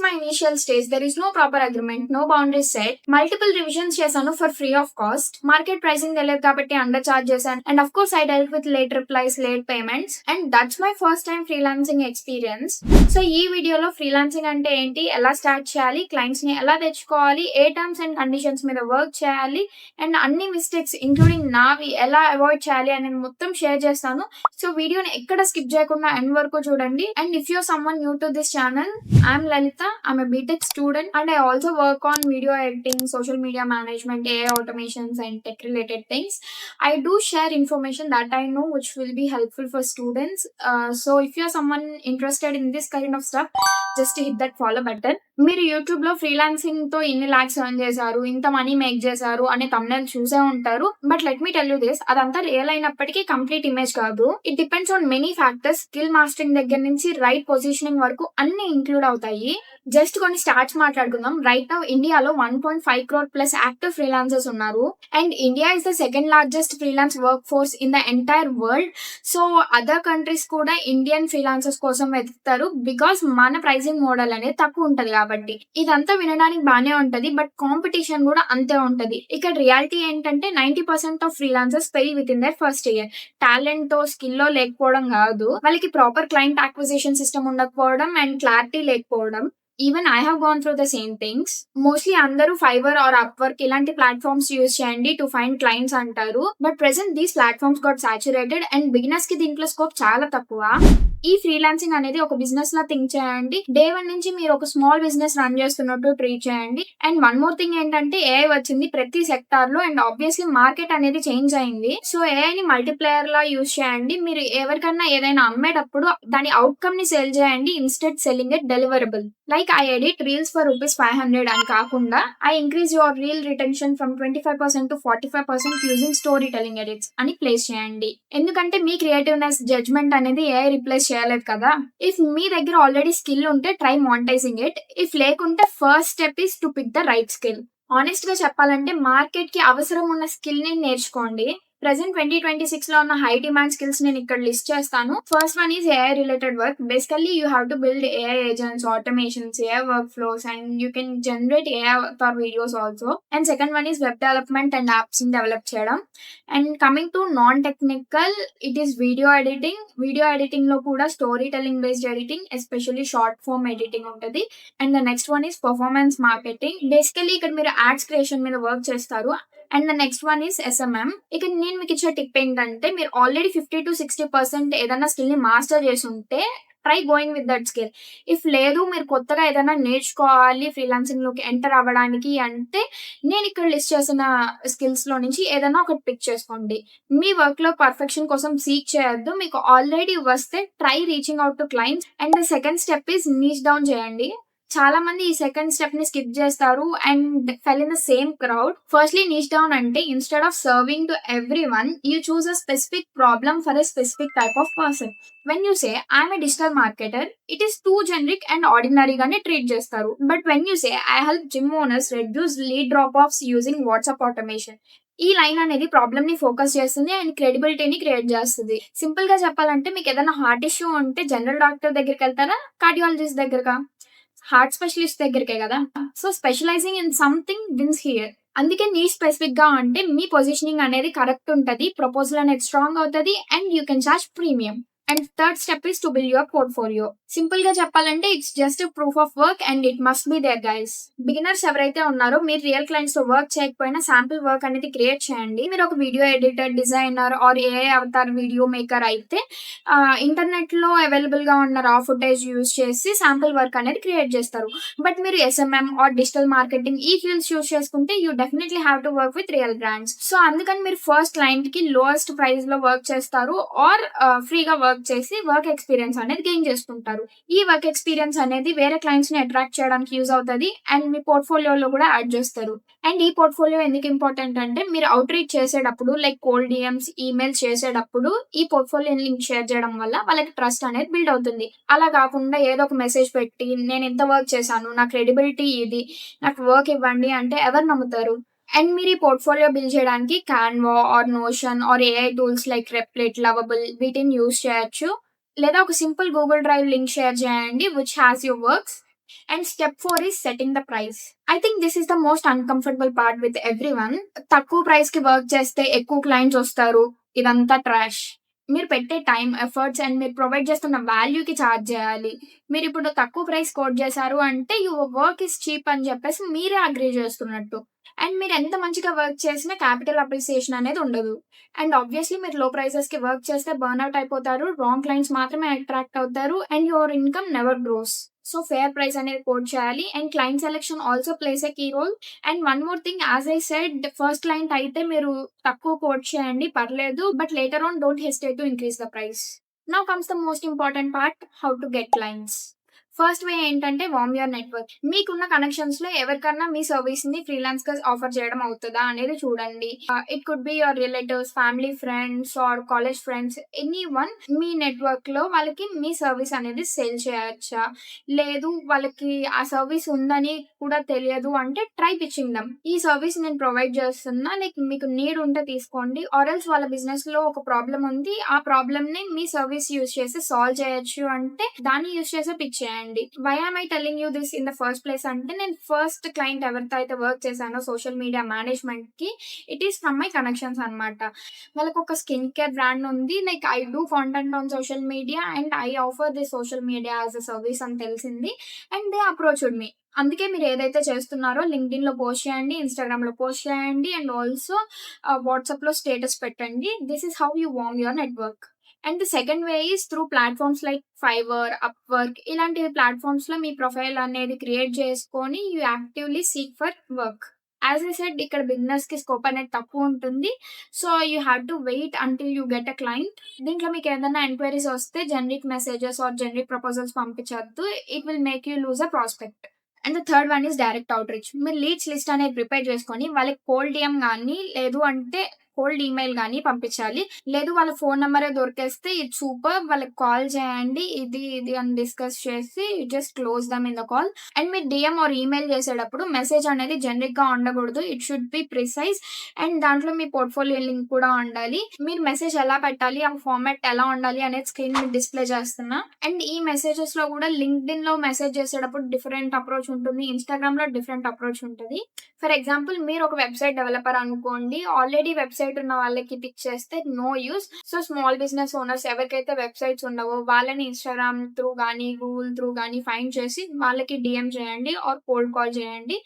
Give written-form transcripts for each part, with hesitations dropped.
my initial stage. There is no proper agreement, no boundaries set. Multiple revisions చేశాను for free of cost. Market pricing తెలియదు కాబట్టి under charge చేశాను. And of course I dealt with late replies, late payments. And that's my first time freelancing experience. So ఈ వీడియోలో freelancing అంటే ఏంటి, ఎలా start చేయాలి, క్లయింట్స్ ని ఎలా తెచ్చుకోవాలి, ఏ టర్మ్స్ అండ్ కండిషన్స్ మీద వర్క్ చేయాలి, అండ్ అన్ని మిస్టేక్స్ ఇంక్లూడింగ్ నావి ఎలా అవాయిడ్ చేయాలి అనేది మొత్తం షేర్ చేస్తాను. సో వీడియోని ఎక్కడ స్కిప్ చేయకుండా ఎండ్ వరకు చూడండి. And if you're someone new to this channel, I'm Lalitha. I'm a BTech student and I also work on video editing, social media management, AI automations and tech related things. I do share information that I know which will be helpful for students. So if you're someone interested in this kind of stuff, just hit that follow button. మీరు YouTube లో freelancing తో ఇన్ని lakhs earn చేశారు, ఇంత money make చేశారు అనే thumbnail చూసే ఉంటారు. But let me tell you this, అదంతా రియల్ అయినప్పటికీ కంప్లీట్ ఇమేజ్ కాదు. It depends on many factors. Skill mastering దగ్గర నుంచి రైట్ పొజిషనింగ్ వరకు అన్ని ఇంక్లూడ్ అవుతాయి. జస్ట్ కొన్ని స్టార్ట్స్ మాట్లాడుకుందాం. రైట్ నౌ ఇండియాలో 1.5 crore ప్లస్ యాక్టివ్ ఫ్రీలాన్సర్స్ ఉన్నారు. And India is the second largest freelance work force in the entire world. So other countries కూడా ఇండియన్ ఫ్రీలాన్సర్స్ కోసం వెతుకుతారు, బికాస్ మన ప్రైసింగ్ మోడల్ అనేది తక్కువ ఉంటది కాబట్టి. ఇదంతా వినడానికి బానే ఉంటది, బట్ కాంపిటీషన్ కూడా అంతే ఉంటది. ఇక్కడ రియాలిటీ ఏంటంటే 90% of freelancers fail with in their first year. Talent తో, స్కిల్ లో లేకపోవడం కాదు, వాళ్ళకి ప్రాపర్ క్లయింట్ అక్విజిషన్ సిస్టమ్ ఉండకపోవడం అండ్ క్లారిటీ లేకపోవడం. Even I have gonna through the same things. Mostly అందరూ ఫైవర్ ఆర్ అప్వర్క్ ఇలాంటి ప్లాట్ఫామ్స్ యూజ్ చేయండి టు ఫైండ్ క్లయింట్స్ అంటారు. But present these platforms got saturated and beginners కి దీంట్లో scope చాలా తక్కువ. ఈ ఫ్రీలాన్సింగ్ అనేది ఒక బిజినెస్ లా థింక్ చేయండి. డే 1 నుంచి మీరు ఒక స్మాల్ బిజినెస్ రన్ చేస్తున్నట్టు ట్రీట్ చేయండి. అండ్ వన్ మోర్ థింగ్ ఏంటంటే ఏఐ వచ్చింది ప్రతి సెక్టార్ లో, అండ్ ఆబ్వియస్లీ మార్కెట్ అనేది చేంజ్ అయింది. సో ఏఐ ని మల్టీప్లేయర్ లా యూజ్ చేయండి. మీరు ఎవరికన్నా ఏదైనా అమ్మేటప్పుడు దాని అవుట్కమ్ ని సేల్ చేయండి, instead selling it deliverable. Like I edit reels for ₹500 అని కాకుండా I increase your reel retention from 25% to 45% using story telling edits అని ప్లేస్ చేయండి. ఎందుకంటే మీ క్రియేటివ్నెస్, జడ్జ్మెంట్ అనేది ఏఐ రిప్లేస్ చేయలేదు కదా. ఇఫ్ మీ దగ్గర ఆల్రెడీ స్కిల్ ఉంటే ట్రై మానిటైజింగ్ ఇట్. ఇఫ్ లేకుంటే first step is to pick the right skill. Honest గా చెప్పాలంటే మార్కెట్ కి అవసరం ఉన్న స్కిల్ ని నేర్చుకోండి. ప్రెసెంట్ 2026 లో ఉన్న హై డిమాండ్ స్కిల్స్ నేను ఇక్కడ లిస్ట్ చేస్తాను. First one is AI related work. Basically you have to build AI agents, automations, AI work flows, and you can generate AI for videos also. And second one is web development and apps ని develop చేయడం. And coming to non technical, it is video editing. Video editing లో కూడా story telling based editing, especially short form editing ఉంటుంది. And the next one is performance marketing. Basically ఇక్కడ మీరు ads creation మీద work చేస్తారు. And the next one is SMM. ఇక నేను మీకు ఇచ్చే టిప్ ఏంటంటే, మీరు ఆల్రెడీ 50 to 60% ఏదైనా స్కిల్ ని మాస్టర్ చేసి ఉంటే try going with that skill. If లేదు, మీరు కొత్తగా ఏదైనా నేర్చుకోవాలి ఫ్రీలాన్సింగ్ లోకి ఎంటర్ అవ్వడానికి అంటే, నేను ఇక్కడ లిస్ట్ చేసిన స్కిల్స్ లో నుంచి ఏదైనా ఒకటి పిక్ చేసుకోండి. మీ వర్క్ లో పర్ఫెక్షన్ కోసం సీక్ చేయొద్దు. మీకు ఆల్రెడీ వస్తే try reaching out to clients. And the second step is niche down చేయండి. చాలా మంది ఈ సెకండ్ స్టెప్ ని స్కిప్ చేస్తారు and fell in the same crowd. Firstly niche down అంటే, instead of serving to every one, you choose a specific problem for a specific type of person. When you say I'm a digital marketer, it is too generic and ఆర్డినరీగానే treat చేస్తారు. But when you say I help gym owners reduce lead drop offs using WhatsApp automation, ఈ line అనేది problem ని focus చేస్తుంది అండ్ క్రెడిబిలిటీని create చేస్తుంది. Simple గా చెప్పాలంటే, మీకు ఏదైనా హార్ట్ ఇష్యూ ఉంటే జనరల్ డాక్టర్ దగ్గరికి వెళ్తారా, కార్డియాలజిస్ట్ దగ్గరకా? హార్ట్ స్పెషలిస్ట్ దగ్గరికే కదా. So specializing in something wins here. అందుకే నీ స్పెసిఫిక్ గా అంటే మీ పొజిషనింగ్ అనేది కరెక్ట్ ఉంటది, ప్రపోజల్ అనేది స్ట్రాంగ్ అవుతుంది, and you can charge premium. And third step is to build your portfolio. Simple గా చెప్పాలంటే, it's just proof of work and it must be there guys. Beginners ఎవరైతే ఉన్నారో, మీరు రియల్ క్లయింట్స్ తో work చేయకపోయినా sample work అనేది create చేయండి. మీరు ఒక video editor, designer or AI avatar video maker అయితే ఇంటర్నెట్ లో అవైలబుల్ గా ఉన్న రా ఫుటేజ్ యూజ్ చేసి శాంపిల్ వర్క్ అనేది క్రియేట్ చేస్తారు. బట్ మీరు SMM ఆర్ డిజిటల్ మార్కెటింగ్ ఈ ఫీల్డ్స్ యూజ్ చేసుకుంటే you definitely have to work with real brands. So అందుకని మీరు ఫస్ట్ క్లయింట్ కి లోయెస్ట్ ప్రైస్ లో వర్క్ చేస్తారు ఆర్ ఫ్రీగా వర్క్ చేసి వర్క్ ఎక్స్పీరియన్స్ అనేది గెయిన్ చేసుకుంటారు. ఈ వర్క్ ఎక్స్పీరియన్స్ అనేది వేరే క్లయింట్స్ ని అట్రాక్ట్ చేయడానికి యూజ్ అవుతుంది అండ్ మీ పోర్ట్ఫోలియోలో కూడా యాడ్ చేస్తారు. అండ్ ఈ పోర్ట్ఫోలియో ఎందుకు ఇంపార్టెంట్ అంటే, మీరు అవుట్ రీచ్ చేసేటప్పుడు లైక్ కోల్డ్ DMs, ఈమెయిల్స్ చేసేటప్పుడు ఈ పోర్ట్ఫోలియో లింక్ షేర్ చేయడం వల్ల వాళ్ళకి ట్రస్ట్ అనేది బిల్డ్ అవుతుంది. అలా కాకుండా ఏదో ఒక మెసేజ్ పెట్టి నేను ఎంత వర్క్ చేశాను, నా క్రెడిబిలిటీ ఇది, నాకు వర్క్ ఇవ్వండి అంటే ఎవరు నమ్ముతారు? అండ్ మీరు ఈ పోర్ట్ఫోలియో బిల్డ్ చేయడానికి Canva or Notion or AI tools like Replit, Lovable వీటిని యూజ్ చేయొచ్చు. లేదా ఒక simple Google drive link share చేయండి which has your works. And step 4 is setting the price. I think this is the most uncomfortable part with everyone. తక్కువ ప్రైస్‌కి work చేస్తే ఎక్కువ clients వస్తారు. ఇదంతా ట్రాష్. మీరు పెట్టే టైమ్, ఎఫర్ట్స్ అండ్ మీరు ప్రొవైడ్ చేస్తున్న వాల్యూకి చార్జ్ చేయాలి. మీరిప్పుడు తక్కువ ప్రైస్ కోట్ చేశారు అంటే యువర్ వర్క్ ఈస్ చీప్ అని చెప్పేసి మీరే అగ్రీ చేస్తున్నట్టు. అండ్ మీరు ఎంత మంచిగా వర్క్ చేసినా క్యాపిటల్ అప్రిసియేషన్ అనేది ఉండదు. అండ్ ఆబ్వియస్లీ మీరు లో ప్రైసెస్‌కి వర్క్ చేస్తే బర్న్‌ఔట్ అయిపోతారు. రాంగ్ క్లయింట్స్ మాత్రమే అట్రాక్ట్ అవుతారు. And your income never grows. So fair price అనేది కోట్ చేయాలి. And client selection also plays a key role. And one more thing, as I said, first client అయితే మీరు తక్కువ quote చేయండి, పర్లేదు. But later on don't hesitate to increase the price. Now comes the most important part, how to get clients. First way ఏంటంటే warm your network. మీకున్న connections లో ఎవరికన్నా మీ సర్వీస్ ని ఫ్రీలాన్స్ గా ఆఫర్ చేయడం అవుతుందా అనేది చూడండి. It could be your relatives, family friends or college friends, anyone. మీ నెట్వర్క్ లో వాళ్ళకి మీ సర్వీస్ అనేది సేల్ చేయొచ్చా, లేదు వాళ్ళకి ఆ సర్వీస్ ఉందని కూడా తెలియదు అంటే ట్రై పిచ్చింగ్ దమ్. ఈ సర్వీస్ నేను ప్రొవైడ్ చేస్తున్నా, లైక్ మీకు నీడ్ ఉంటే తీసుకోండి. ఆర్ ఎల్స్ వాళ్ళ బిజినెస్ లో ఒక ప్రాబ్లం ఉంది, ఆ ప్రాబ్లమ్ ని మీ సర్వీస్ యూస్ చేసి సాల్వ్ చేయొచ్చు అంటే దాన్ని యూస్ చేసి పిచ్ చేయండి. Why am I telling you this in the first place అంటే, నేను ఫస్ట్ క్లయింట్ ఎవరితో అయితే వర్క్ చేశానో సోషల్ మీడియా మేనేజ్మెంట్ కి, it is from my connections అనమాట. వాళ్ళకి ఒక స్కిన్ కేర్ బ్రాండ్ ఉంది. Like I do content on social media and I offer this social media as a service అని తెలిసింది. And they approached me. అందుకే మీరు ఏదైతే చేస్తున్నారో లింక్డ్ఇన్ లో పోస్ట్ చేయండి, ఇన్స్టాగ్రామ్ లో పోస్ట్ చేయండి, అండ్ ఆల్సో వాట్సాప్ లో స్టేటస్ పెట్టండి. This is how you warm your network. And the second way is through platforms like Fiverr, Upwork, ఇలాంటి ప్లాట్ఫామ్స్ లో మీ ప్రొఫైల్ అనేది క్రియేట్ చేసుకొని you actively seek for work. As I said, ఇక్కడ business కి scope అనేది తక్కువ ఉంటుంది. So you have to wait until you get a client. దీంట్లో మీకు ఏదైనా ఎంక్వైరీస్ వస్తే generic messages or generic proposals పంపించద్దు. It will make you lose a prospect. And the third one is direct outreach. మీరు leads list అనేది prepare చేసుకొని వాళ్ళకి cold DM కానీ, లేదు అంటే కోల్డ్ ఈమెయిల్ కానీ పంపించాలి. లేదు వాళ్ళ ఫోన్ నెంబరే దొరికేస్తే ఇది సూపర్. వాళ్ళకి కాల్ చేయండి, ఇది ఇది అని డిస్కస్ చేసి just close them in the call. And మీరు డిఎం ఆర్ ఈమెయిల్ చేసేటప్పుడు మెసేజ్ అనేది జనరిక్ గా ఉండకూడదు. It should be precise. And దాంట్లో మీ పోర్ట్ఫోలియో లింక్ కూడా ఉండాలి. మీరు మెసేజ్ ఎలా పెట్టాలి, ఆ ఫార్మాట్ ఎలా ఉండాలి అనేది స్క్రీన్ మీద డిస్ప్లే చేస్తున్నా. అండ్ ఈ మెసేజెస్ లో కూడా లింక్డ్ఇన్ లో మెసేజ్ చేసేటప్పుడు డిఫరెంట్ అప్రోచ్ ఉంటుంది, ఇన్స్టాగ్రామ్ లో డిఫరెంట్ అప్రోచ్ ఉంటుంది. ఫర్ ఎగ్జాంపుల్, మీరు ఒక వెబ్సైట్ డెవలపర్ అనుకోండి, ఆల్రెడీ వెబ్సైట్ ఉన్న వాళ్ళకి పిక్ చేస్తే no use. So small business owners ఎవరికైతే వెబ్సైట్స్ ఉండవో వాళ్ళని ఇన్స్టాగ్రామ్ త్రూ కానీ, గూగుల్ త్రూ కానీ ఫైండ్ చేసి వాళ్ళకి డిఎం చేయండి ఆర్ కోల్డ్ కాల్ చేయండి.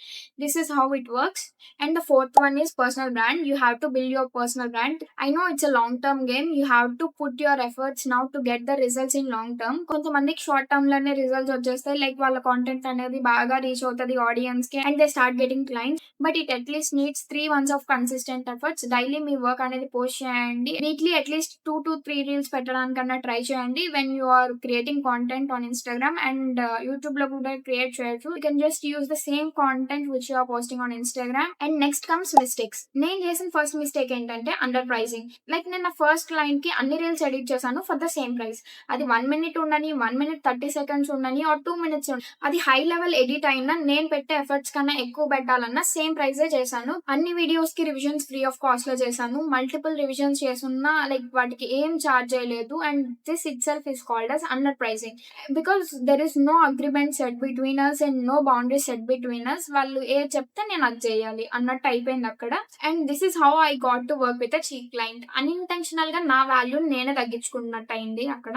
This is how it works. And the fourth one is personal brand. You have to build your personal brand. I know it's a long term game. You have to put your efforts now to get the results in long term. కొంతమందికి short term లోనే results వచ్చేస్తాయి, like వాళ్ళ content అనేది బాగా reach అవుతుంది audience కి and they start getting clients. But it at least needs 3 months of consistent efforts. Daily మీ work అనేది పోస్ట్ చేయండి. వీక్లీ అట్లీస్ట్ 2 to 3 రీల్స్ పెట్టడానికన్నా ట్రై చేయండి when you are creating content on Instagram. And YouTube లో కూడా create చేయొచ్చు. You can just use the same content which you are posting on Instagram. And next comes mistakes. నేను చేసిన first mistake ఏంటంటే under pricing. Like నేను నా first client కి అన్ని రీల్స్ ఎడిట్ చేశాను ఫర్ ద సేమ్ ప్రైస్. అది 1 minute ఉండని, 1 minute 30 seconds ఉండని, ఆర్ 2 minutes ఉండని, అది హై లెవెల్ ఎడిట్ అయినా నేను పెట్టే ఎఫర్ట్స్ కన్నా ఎక్కువ పెట్టాలన్నా సేమ్ ప్రైజే చేశాను. అన్ని వీడియోస్ కి రివిజన్స్ ఫ్రీ ఆఫ్ కాస్ట్ లో చేశాను. మల్టిపుల్ రివిజన్స్ చేస్తున్నా, లైక్ వాటికి ఏం చార్జ్ చేయలేదు. And this itself is called as under pricing, because there is no agreement set between us and no boundary set between us. వాళ్ళు ఏ చెప్తే నేను అది చేయాలి అన్నట్టు అయిపోయింది అక్కడ. And this is how I got to work with a cheap client. Unintentional గా నా వాల్యూ నేనే తగ్గించుకున్నట్టు అయింది అక్కడ.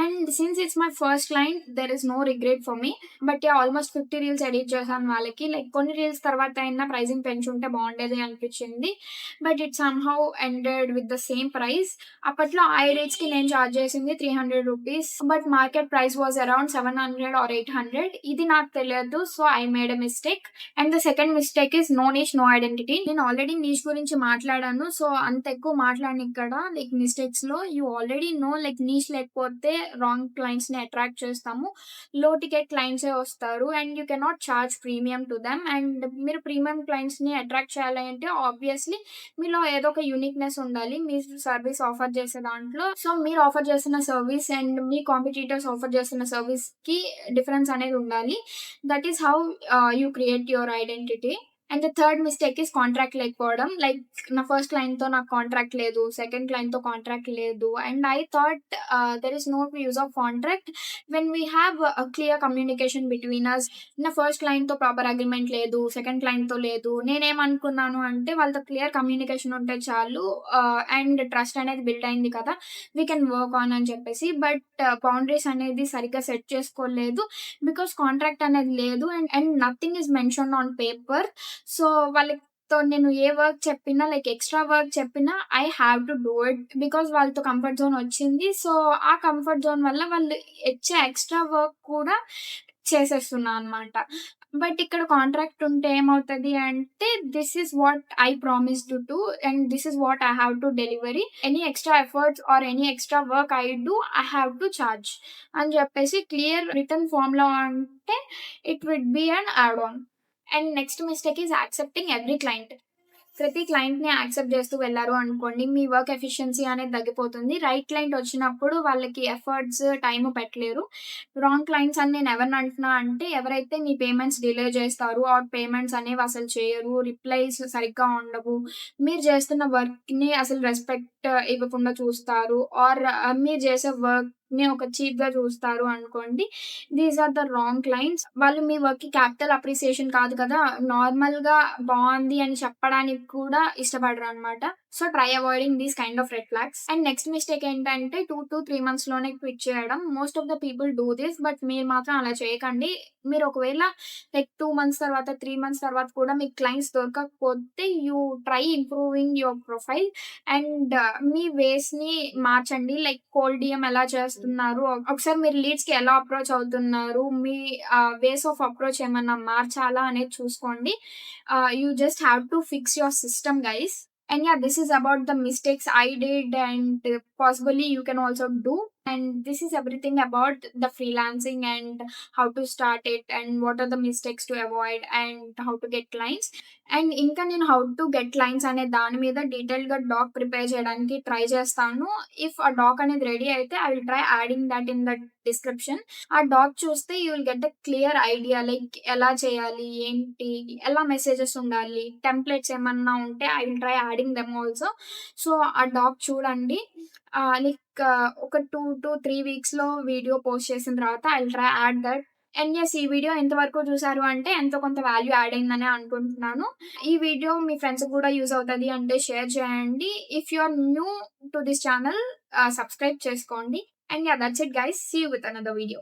And since it's my first client, there is no regret for me. But almost 50 reels edit చేశాను వాళ్ళకి. లైక్ కొన్ని reels తర్వాత అయినా ప్రైసింగ్ పెంచుంటే బాగుండేది అనిపించింది. But it somehow ended with the same price. అప్పట్లో ఐ రీచ్ కి నేను చార్జ్ చేసింది 300 rupees. But market price was around 700 or 800. ఇది నాకు తెలియదు. So I made a mistake. And the second mistake is no niche no identity. నేను already niche గురించి మాట్లాడాను. సో అంత ఎక్కువ మాట్లాడిన ఇక్కడ లైక్ మిస్టేక్స్ లో you already know, like niche లేకపోతే రాంగ్ క్లయింట్స్ ని అట్రాక్ట్ చేస్తాము, లో టికెట్ క్లయింట్స్ వస్తారు and you cannot charge premium to them. And మీరు ప్రీమియం క్లయింట్స్ ని అట్రాక్ట్ చేయాలి అంటే ఆబ్వియస్లీ మీలో ఏదో ఒక యూనిక్నెస్ ఉండాలి మీ సర్వీస్ ఆఫర్ చేసే దాంట్లో. సో మీరు ఆఫర్ చేస్తున్న సర్వీస్ అండ్ మీ కాంపిటీటర్స్ ఆఫర్ చేస్తున్న సర్వీస్ కి డిఫరెన్స్ అనేది ఉండాలి. That is how you create your identity. And the third mistake is contract లేకపోవడం. లైక్ నా ఫస్ట్ క్లయింట్‌తో నాకు కాంట్రాక్ట్ లేదు. సెకండ్ క్లయింట్‌తో కాంట్రాక్ట్ లేదు. And I thought there is no use of contract when we have clear communication between us. నా first క్లయింట్‌తో proper agreement లేదు. సెకండ్ క్లయింట్‌తో లేదు. నేనేమనుకున్నాను అంటే వాళ్ళతో క్లియర్ కమ్యూనికేషన్ ఉంటే చాలు అండ్ ట్రస్ట్ అనేది బిల్డ్ అయింది కదా! వీ కెన్ వర్క్ ఆన్ అని చెప్పేసి. బట్ బౌండరీస్ అనేది సరిగ్గా సెట్ చేసుకోలేదు. బికాస్ కాంట్రాక్ట్ అనేది లేదు. And nothing is mentioned on paper. So వాళ్ళతో నేను ఏ వర్క్ చెప్పినా లైక్ ఎక్స్ట్రా వర్క్ చెప్పినా I have to do it. Because వాళ్ళతో కంఫర్ట్ జోన్ వచ్చింది. సో ఆ కంఫర్ట్ జోన్ వల్ల వాళ్ళు ఇచ్చే ఎక్స్ట్రా వర్క్ కూడా చేసేస్తున్నా అనమాట. బట్ ఇక్కడ కాంట్రాక్ట్ ఉంటే ఏమవుతది అంటే this is what I promised to and this is what I have to delivery. Any extra efforts or any extra work I do I have to charge అని చెప్పేసి clear return ఫామ్‌లో అంటే it would be an add on. And next mistake is accepting every client. ప్రతి క్లయింట్‌ని accept చేస్తూ వెళ్లారు అనుకోండి, మీ work efficiency అనేది తగ్గిపోతుంది. రైట్ క్లయింట్ వచ్చినప్పుడు వాళ్ళకి ఎఫర్ట్స్, టైమ్ పెట్టలేరు. రాంగ్ క్లయింట్స్ అని నేను ఎవరిని అంటున్నా అంటే ఎవరైతే మీ పేమెంట్స్ డిలే చేస్తారో ఆర్ పేమెంట్స్ అనేవి అసలు చేయరు, రిప్లైస్ సరిగ్గా ఉండవు, మీరు చేస్తున్న వర్క్‌ని అసలు రెస్పెక్ట్ ఇవ్వకుండా చూస్తారు ఆర్ మీరు చేసే వర్క్‌ని ఒక చీప్‌గా చూస్తారు అనుకోండి. These are the wrong clients. వాళ్ళు మీ వర్క్‌కి క్యాపిటల్ అప్రిసియేషన్ కాదు కదా! నార్మల్‌గా బావుంది అని చెప్పడానికి కూడా ఇష్టపడరనమాట. So, try avoiding these kind of red flags. And next mistake ఏంటంటే 2-3 మంత్స్‌లోనే క్విట్ చేయడం. Most of the people do this. But మీరు మాత్రం అలా చేయకండి. మీరు ఒకవేళ లైక్ 2 మంత్స్ తర్వాత, 3 మంత్స్ తర్వాత కూడా మీకు క్లయింట్స్ దొరకకపోతే you try improving your profile and మీ వేస్‌ని మార్చండి. లైక్ కోల్డ్ డీఎం ఎలా చేస్తున్నారు, ఒకసారి మీరు లీడ్స్‌కి ఎలా అప్రోచ్ అవుతున్నారు, మీ వేస్ ఆఫ్ అప్రోచ్ ఏమన్నా మార్చాలా అనేది చూసుకోండి. You just have to fix your system guys. And yeah, this is about the mistakes I did and possibly you can also do. And this is everything about the freelancing and how to start it and what are the mistakes to avoid and how to get clients. And ఇంకా నేను how to get clients అనే దాని మీద డీటెయిల్‌గా dock prepare చేయడానికి try చేస్తాను. If ఆ dock అనేది రెడీ అయితే I will try adding that in the description. ఆ డాక్ చూస్తే you will get a clear idea like ఎలా చేయాలి, ఏంటి, ఎలా మెసేజెస్ ఉండాలి, టెంప్లెట్స్ ఏమన్నా ఉంటే I will try adding them also. So, ఆ డాక్ చూడండి. లైక్ ఒక 2-3 వీక్స్‌లో వీడియో పోస్ట్ చేసిన తర్వాత I will try add that. And yes, ఈ వీడియో ఎంతవరకు చూసారు అంటే ఎంతో కొంత వాల్యూ యాడ్ అయిందనే అనుకుంటున్నాను. ఈ వీడియో మీ ఫ్రెండ్స్‌కి కూడా యూజ్ అవుతది అంటే షేర్ చేయండి. If you are new to this channel subscribe చేసుకోండి. And yeah! That's it guys. See you with another video.